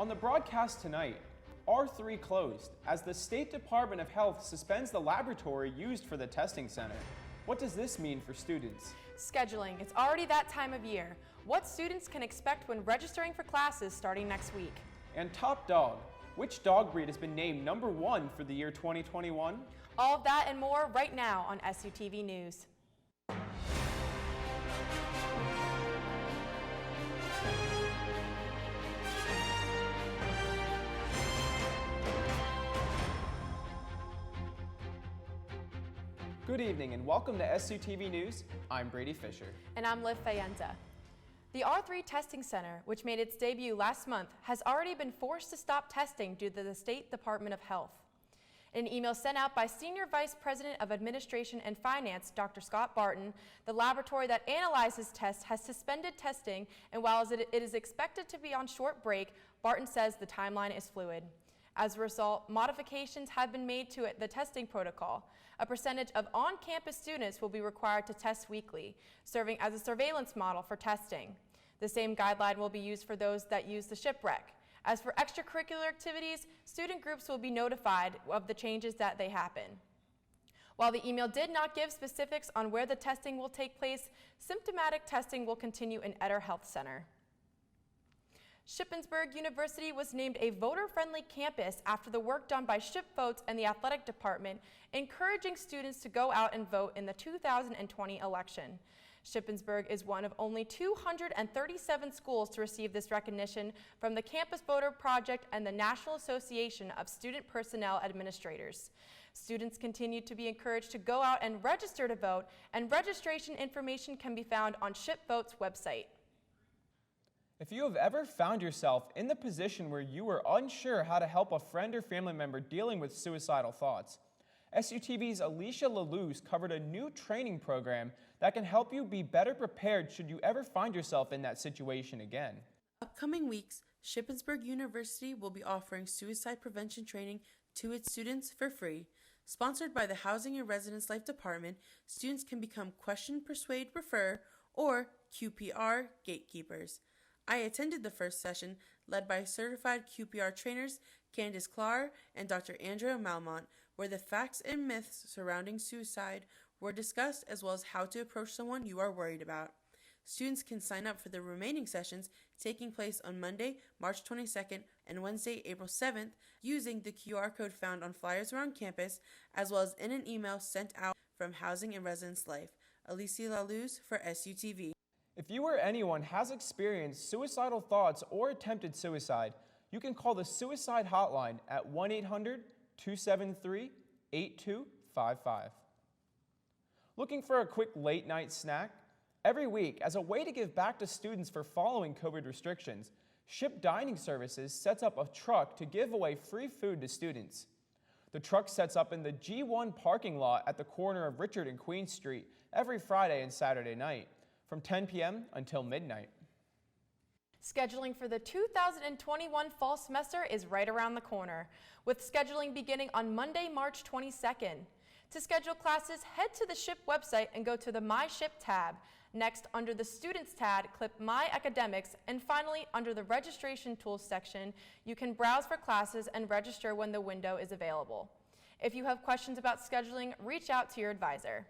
On the broadcast tonight, R3 closed as the State Department of Health suspends the laboratory used for the testing center. What does this mean for students? Scheduling. It's already that time of year. What students can expect when registering for classes starting next week? And top dog. Which dog breed has been named #1 for the year 2021? All of that and more right now on SUTV News. Good evening and welcome to SUTV News. I'm Brady Fisher. And I'm Livv Faenza. The R3 Testing Center, which made its debut last month, has already been forced to stop testing due to the State Department of Health. In an email sent out by Senior Vice President of Administration and Finance, Dr. Scott Barton, the laboratory that analyzes tests has suspended testing, and while it is expected to be on short break, Barton says the timeline is fluid. As a result, modifications have been made to the testing protocol. A percentage of on-campus students will be required to test weekly, serving as a surveillance model for testing. The same guideline will be used for those that use the shipwreck. As for extracurricular activities, student groups will be notified of the changes that they happen. While the email did not give specifics on where the testing will take place, symptomatic testing will continue in Eder Health Center. Shippensburg University was named a voter-friendly campus after the work done by Ship Votes and the athletic department, encouraging students to go out and vote in the 2020 election. Shippensburg is one of only 237 schools to receive this recognition from the Campus Voter Project and the National Association of Student Personnel Administrators. Students continue to be encouraged to go out and register to vote, and registration information can be found on Ship Votes' website. If you have ever found yourself in the position where you were unsure how to help a friend or family member dealing with suicidal thoughts, SUTV's Alicia LaLuz covered a new training program that can help you be better prepared should you ever find yourself in that situation again. Upcoming weeks, Shippensburg University will be offering suicide prevention training to its students for free. Sponsored by the Housing and Residence Life Department, students can become Question, Persuade, Refer, or QPR gatekeepers. I attended the first session, led by certified QPR trainers Candice Clark and Dr. Andrea Malmont, where the facts and myths surrounding suicide were discussed, as well as how to approach someone you are worried about. Students can sign up for the remaining sessions taking place on Monday, March 22nd and Wednesday, April 7th, using the QR code found on flyers around campus, as well as in an email sent out from Housing and Residence Life. Alicia LaLuz for SUTV. If you or anyone has experienced suicidal thoughts or attempted suicide, you can call the suicide hotline at 1-800-273-8255. Looking for a quick late night snack? Every week, as a way to give back to students for following COVID restrictions, Ship Dining Services sets up a truck to give away free food to students. The truck sets up in the G1 parking lot at the corner of Richard and Queen Street every Friday and Saturday night, from 10 p.m. until midnight. Scheduling for the 2021 fall semester is right around the corner, with scheduling beginning on Monday, March 22nd. To schedule classes, head to the SHIP website and go to the My SHIP tab. Next, under the Students tab, click My Academics, and finally, under the Registration Tools section, you can browse for classes and register when the window is available. If you have questions about scheduling, reach out to your advisor.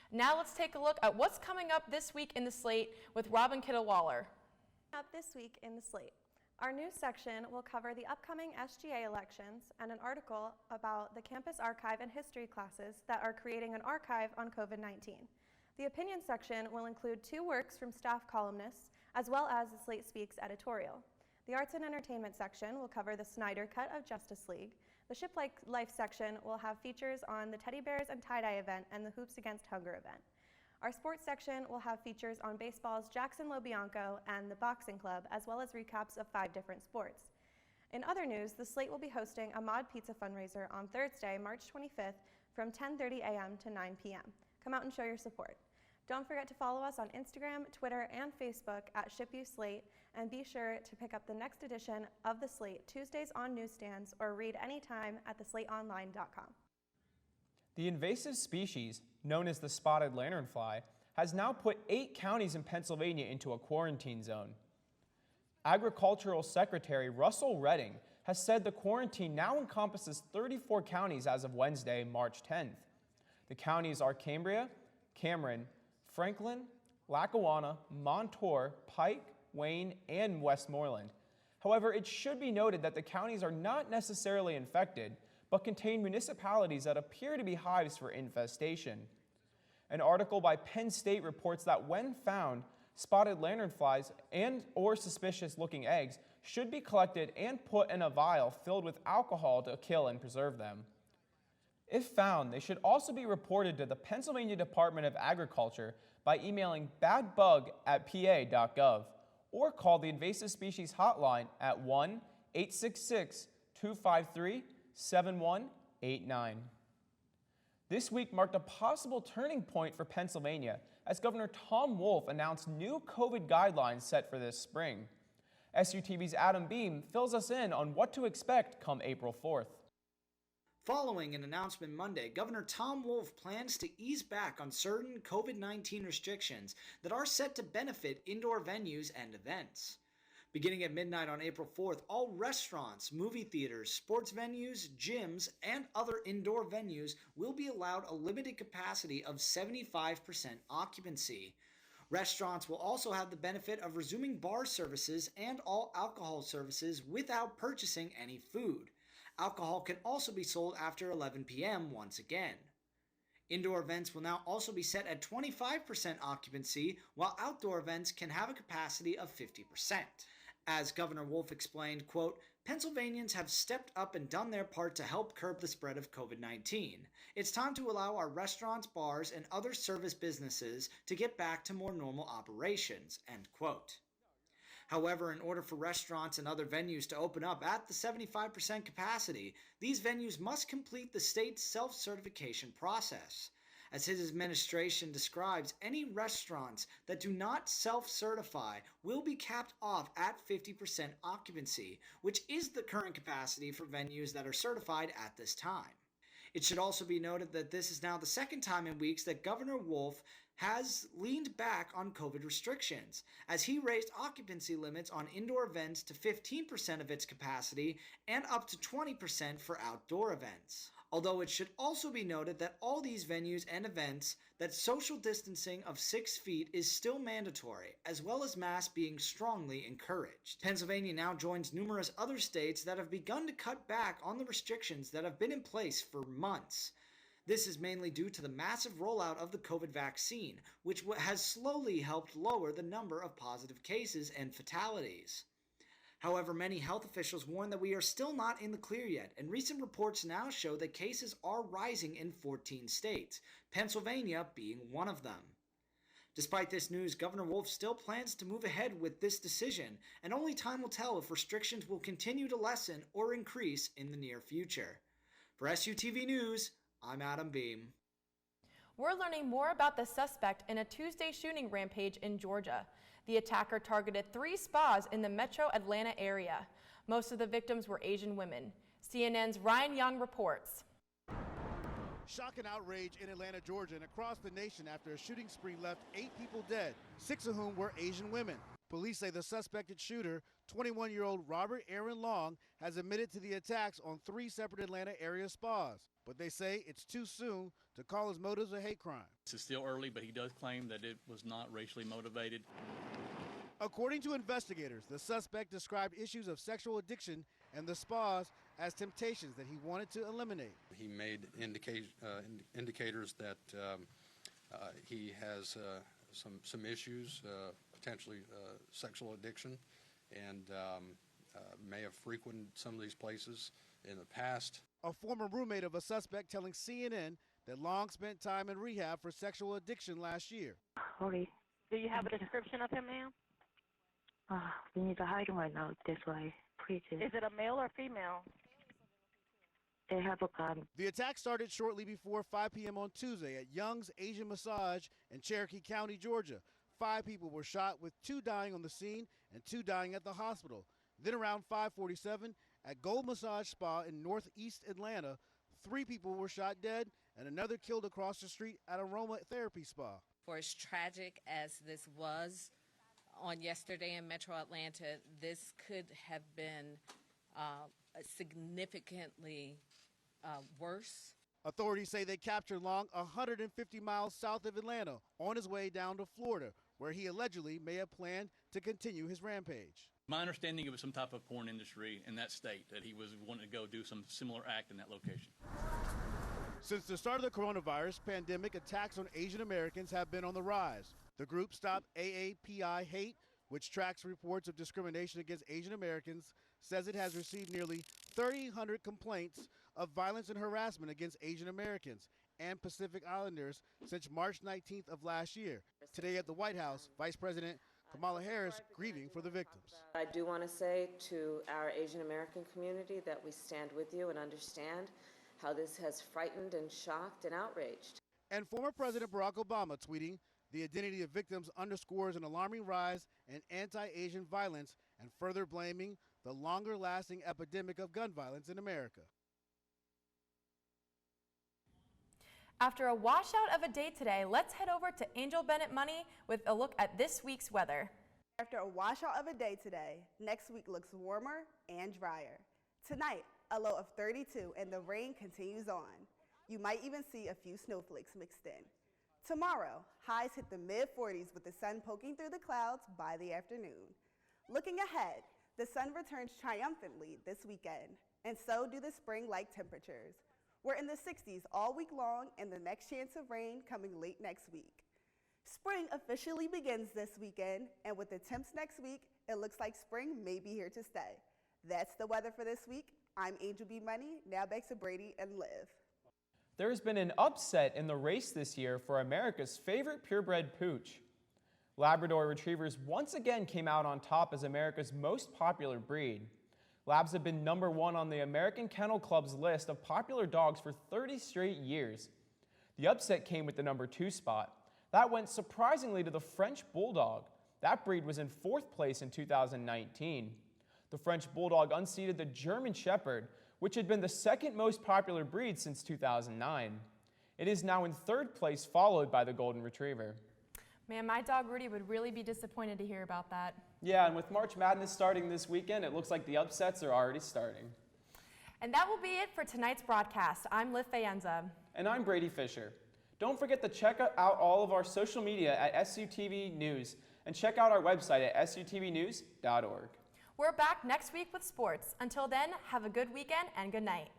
Now let's take a look at what's coming up this week in the slate with Robin Kittle-Waller. Up this week in the slate. Our news section will cover the upcoming SGA elections and an article about the campus archive and history classes that are creating an archive on COVID-19. The opinion section will include 2 works from staff columnists, as well as the Slate Speaks editorial. The arts and entertainment section will cover the Snyder Cut of Justice League. The Ship Life section will have features on the Teddy Bears and Tie-Dye event and the Hoops Against Hunger event. Our sports section will have features on baseball's Jackson Lobianco and the Boxing Club, as well as recaps of 5 different sports. In other news, the Slate will be hosting a Mod Pizza Fundraiser on Thursday, March 25th from 10:30 a.m. to 9 p.m. Come out and show your support. Don't forget to follow us on Instagram, Twitter, and Facebook at ShipUSlate, and be sure to pick up the next edition of The Slate Tuesdays on newsstands or read anytime at theslateonline.com. The invasive species, known as the spotted lanternfly, has now put 8 counties in Pennsylvania into a quarantine zone. Agricultural Secretary Russell Redding has said the quarantine now encompasses 34 counties as of Wednesday, March 10th. The counties are Cambria, Cameron, Franklin, Lackawanna, Montour, Pike, Wayne, and Westmoreland. However, it should be noted that the counties are not necessarily infected, but contain municipalities that appear to be hives for infestation. An article by Penn State reports that when found, spotted lanternflies and or suspicious-looking eggs should be collected and put in a vial filled with alcohol to kill and preserve them. If found, they should also be reported to the Pennsylvania Department of Agriculture by emailing badbug@pa.gov or call the Invasive Species Hotline at 1-866-253-7189. This week marked a possible turning point for Pennsylvania as Governor Tom Wolf announced new COVID guidelines set for this spring. SUTV's Adam Beam fills us in on what to expect come April 4th. Following an announcement Monday, Governor Tom Wolf plans to ease back on certain COVID-19 restrictions that are set to benefit indoor venues and events. Beginning at midnight on April 4th, all restaurants, movie theaters, sports venues, gyms, and other indoor venues will be allowed a limited capacity of 75% occupancy. Restaurants will also have the benefit of resuming bar services and all alcohol services without purchasing any food. Alcohol can also be sold after 11 p.m. once again. Indoor events will now also be set at 25% occupancy, while outdoor events can have a capacity of 50%. As Governor Wolf explained, quote, Pennsylvanians have stepped up and done their part to help curb the spread of COVID-19. It's time to allow our restaurants, bars, and other service businesses to get back to more normal operations, end quote. However, in order for restaurants and other venues to open up at the 75% capacity, these venues must complete the state's self-certification process. As his administration describes, any restaurants that do not self-certify will be capped off at 50% occupancy, which is the current capacity for venues that are certified at this time. It should also be noted that this is now the second time in weeks that Governor Wolf has leaned back on COVID restrictions, as he raised occupancy limits on indoor events to 15% of its capacity and up to 20% for outdoor events. Although it should also be noted that all these venues and events that social distancing of 6 feet is still mandatory, as well as masks being strongly encouraged. Pennsylvania now joins numerous other states that have begun to cut back on the restrictions that have been in place for months. This is mainly due to the massive rollout of the COVID vaccine, which has slowly helped lower the number of positive cases and fatalities. However, many health officials warn that we are still not in the clear yet, and recent reports now show that cases are rising in 14 states, Pennsylvania being one of them. Despite this news, Governor Wolf still plans to move ahead with this decision, and only time will tell if restrictions will continue to lessen or increase in the near future. For SUTV News, I'm Adam Beam. We're learning more about the suspect in a Tuesday shooting rampage in Georgia. The attacker targeted 3 spas in the metro Atlanta area. Most of the victims were Asian women. CNN's Ryan Young reports. Shock and outrage in Atlanta, Georgia, and across the nation after a shooting spree left 8 people dead, 6 of whom were Asian women. Police say the suspected shooter, 21-year-old Robert Aaron Long, has admitted to the attacks on 3 separate Atlanta area spas. But they say it's too soon to call his motives a hate crime. It's still early, but he does claim that it was not racially motivated. According to investigators, the suspect described issues of sexual addiction and the spas as temptations that he wanted to eliminate. He made indicators that he has some issues, potentially sexual addiction, and may have frequented some of these places in the past. A former roommate of a suspect telling CNN that Long spent time in rehab for sexual addiction last year. Sorry. Do you have a description of him, ma'am? We need to hide him right now. That's why. Please. Is it a male or female? They have a gun. The attack started shortly before 5 p.m. on Tuesday at Young's Asian Massage in Cherokee County, Georgia. 5 people were shot, with 2 dying on the scene and 2 dying at the hospital. Then around 5:47 at Gold Massage Spa in northeast Atlanta, 3 people were shot dead and another killed across the street at Aroma Therapy Spa. For as tragic as this was, on yesterday in Metro Atlanta, this could have been significantly worse. Authorities say they captured Long 150 miles south of Atlanta on his way down to Florida, where he allegedly may have planned to continue his rampage. My understanding, it was some type of porn industry in that state that he was wanting to go do some similar act in that location. Since the start of the coronavirus pandemic, attacks on Asian Americans have been on the rise. The group Stop AAPI Hate, which tracks reports of discrimination against Asian Americans, says it has received nearly 3,800 complaints of violence and harassment against Asian Americans and Pacific Islanders since March 19th of last year. Today at the White House, Vice President Kamala Harris grieving for the victims. I do want to say to our Asian American community that we stand with you and understand how this has frightened and shocked and outraged. And former President Barack Obama tweeting, "The identity of victims underscores an alarming rise in anti-Asian violence and further blaming the longer-lasting epidemic of gun violence in America." After a washout of a day today, let's head over to Angel Bennett Money with a look at this week's weather. After a washout of a day today, next week looks warmer and drier. Tonight, a low of 32 and the rain continues on. You might even see a few snowflakes mixed in. Tomorrow, highs hit the mid-40s with the sun poking through the clouds by the afternoon. Looking ahead, the sun returns triumphantly this weekend, and so do the spring-like temperatures. We're in the 60s all week long, and the next chance of rain coming late next week. Spring officially begins this weekend, and with the temps next week, it looks like spring may be here to stay. That's the weather for this week. I'm Angel B. Money. Now back to Brady and Liv. There has been an upset in the race this year for America's favorite purebred pooch. Labrador Retrievers once again came out on top as America's most popular breed. Labs have been #1 on the American Kennel Club's list of popular dogs for 30 straight years. The upset came with the #2 spot. That went surprisingly to the French Bulldog. That breed was in 4th place in 2019. The French Bulldog unseated the German Shepherd, which had been the 2nd most popular breed since 2009. It is now in 3rd place, followed by the Golden Retriever. Man, my dog Rudy would really be disappointed to hear about that. Yeah, and with March Madness starting this weekend, it looks like the upsets are already starting. And that will be it for tonight's broadcast. I'm Livv Faenza. And I'm Brady Fisher. Don't forget to check out all of our social media at SUTV News and check out our website at sutvnews.org. We're back next week with sports. Until then, have a good weekend and good night.